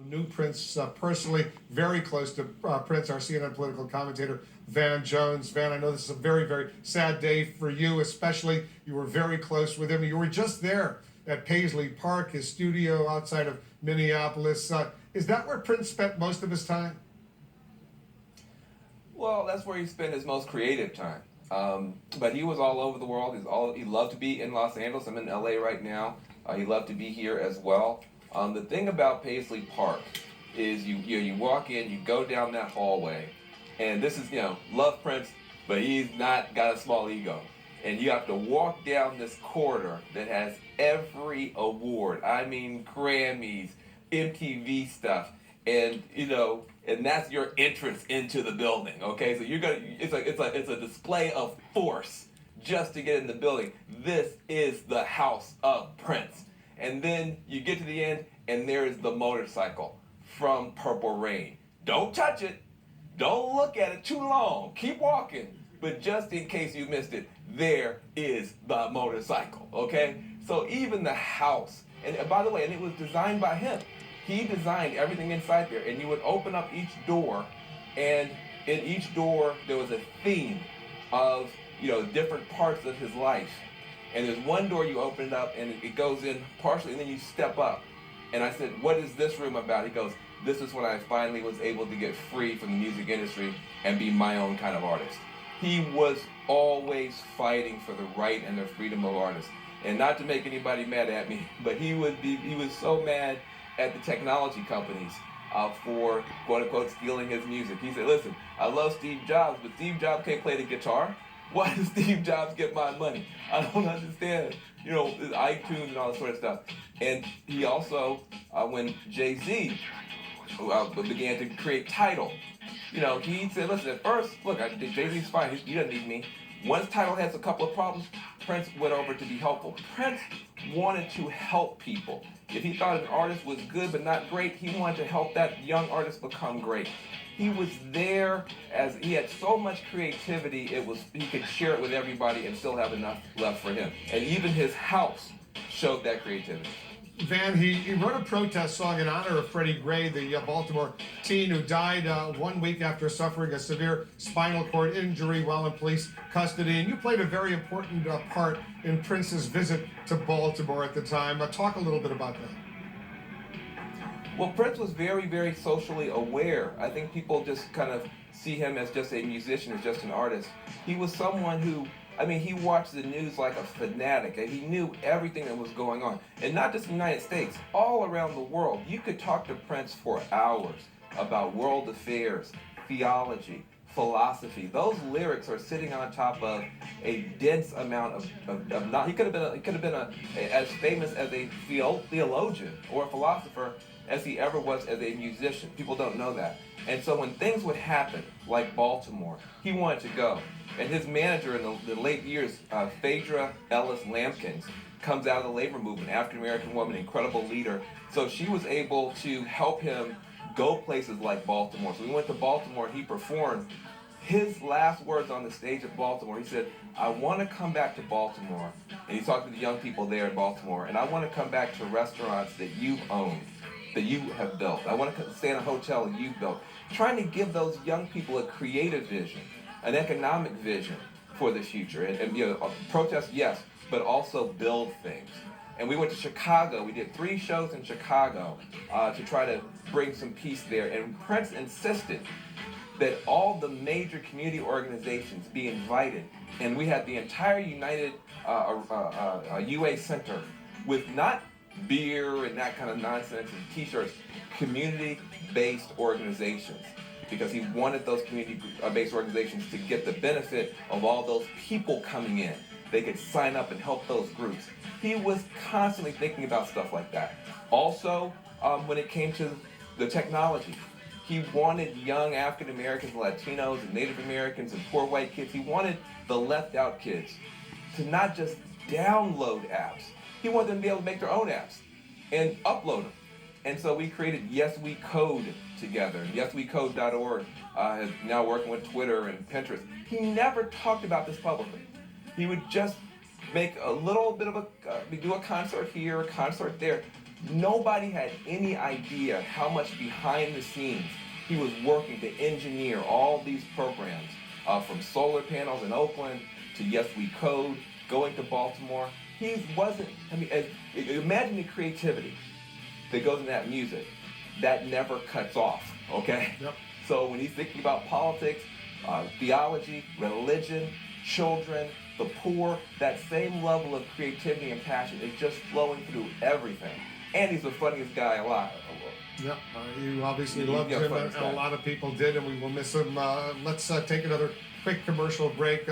Knew Prince personally, very close to Prince, our CNN political commentator, Van Jones. Van, I know this is a very, very sad day for you, especially. You were very close with him. You were just there at Paisley Park, his studio outside of Minneapolis. Is that where Prince spent most of his time? Well, that's where he spent his most creative time. But he was all over the world. He loved to be in Los Angeles. I'm in LA right now. He loved to be here as well. The thing about Paisley Park is you walk in, you go down that hallway, and this is, love Prince, but he's not got a small ego. And you have to walk down this corridor that has every award. I mean, Grammys, MTV stuff, and and that's your entrance into the building. Okay, so it's a display of force just to get in the building. This is the house of Prince. And then you get to the end, and there's the motorcycle from Purple Rain. Don't touch it. Don't look at it too long. Keep walking. But just in case you missed it, there is the motorcycle, okay? So even the house, and by the way, and it was designed by him. He designed everything inside there, and you would open up each door, and in each door there was a theme of, different parts of his life. And there's one door you open it up, and it goes in partially, and then you step up. And I said, what is this room about? He goes, this is when I finally was able to get free from the music industry and be my own kind of artist. He was always fighting for the right and the freedom of artists. And not to make anybody mad at me, but he was so mad at the technology companies for, quote unquote, stealing his music. He said, listen, I love Steve Jobs, but Steve Jobs can't play the guitar. Why does Steve Jobs get my money? I don't understand. iTunes and all that sort of stuff. And he also, when Jay-Z began to create Tidal, he said, listen, at first, look, Jay-Z's fine. He doesn't need me. Once Tidal has a couple of problems, Prince went over to be helpful. Prince wanted to help people. If he thought an artist was good but not great, he wanted to help that young artist become great. He was there as he had so much creativity, he could share it with everybody and still have enough left for him. And even his house showed that creativity. Van, he wrote a protest song in honor of Freddie Gray, the Baltimore teen who died 1 week after suffering a severe spinal cord injury while in police custody. And you played a very important part in Prince's visit to Baltimore at the time. Talk a little bit about that. Well, Prince was very, very socially aware. I think people just kind of see him as just a musician, as just an artist. He was someone who, he watched the news like a fanatic, and he knew everything that was going on. And not just in the United States, all around the world. You could talk to Prince for hours about world affairs, theology, philosophy. Those lyrics are sitting on top of a dense amount of not. He could have been as famous as a theologian or a philosopher as he ever was as a musician. People don't know that. And so when things would happen, like Baltimore, he wanted to go. And his manager in the late years, Phaedra Ellis Lampkins, comes out of the labor movement, African-American woman, incredible leader. So she was able to help him go places like Baltimore. So we went to Baltimore, he performed. His last words on the stage of Baltimore, he said, I want to come back to Baltimore. And he talked to the young people there in Baltimore. And I want to come back to restaurants that you've owned, that you have built. I want to stay in a hotel that you've built. Trying to give those young people a creative vision, an economic vision for the future. And protest, yes, but also build things. And we went to Chicago. We did 3 shows in Chicago to try to bring some peace there. And Prince insisted that all the major community organizations be invited. And we had the entire United UA Center with not beer and that kind of nonsense and t-shirts, community-based organizations, because he wanted those community-based organizations to get the benefit of all those people coming in. They could sign up and help those groups. He was constantly thinking about stuff like that. Also, when it came to the technology, he wanted young African Americans, Latinos, and Native Americans, and poor white kids. He wanted the left out kids to not just download apps. He wanted them to be able to make their own apps and upload them. And so we created Yes We Code together. YesWeCode.org is now working with Twitter and Pinterest. He never talked about this publicly. He would just make a little bit of do a concert here, a concert there, Nobody had any idea how much behind the scenes he was working to engineer all these programs, from solar panels in Oakland to Yes We Code, going to Baltimore. He wasn't, I mean, imagine the creativity that goes in that music. That never cuts off, okay? Yep. So when he's thinking about politics, theology, religion, children, the poor, that same level of creativity and passion is just flowing through everything. And he's the funniest guy alive. Yep, you obviously Yeah, loved him, funny and guy. a lot of people did, and we will miss him. Let's take another quick commercial break.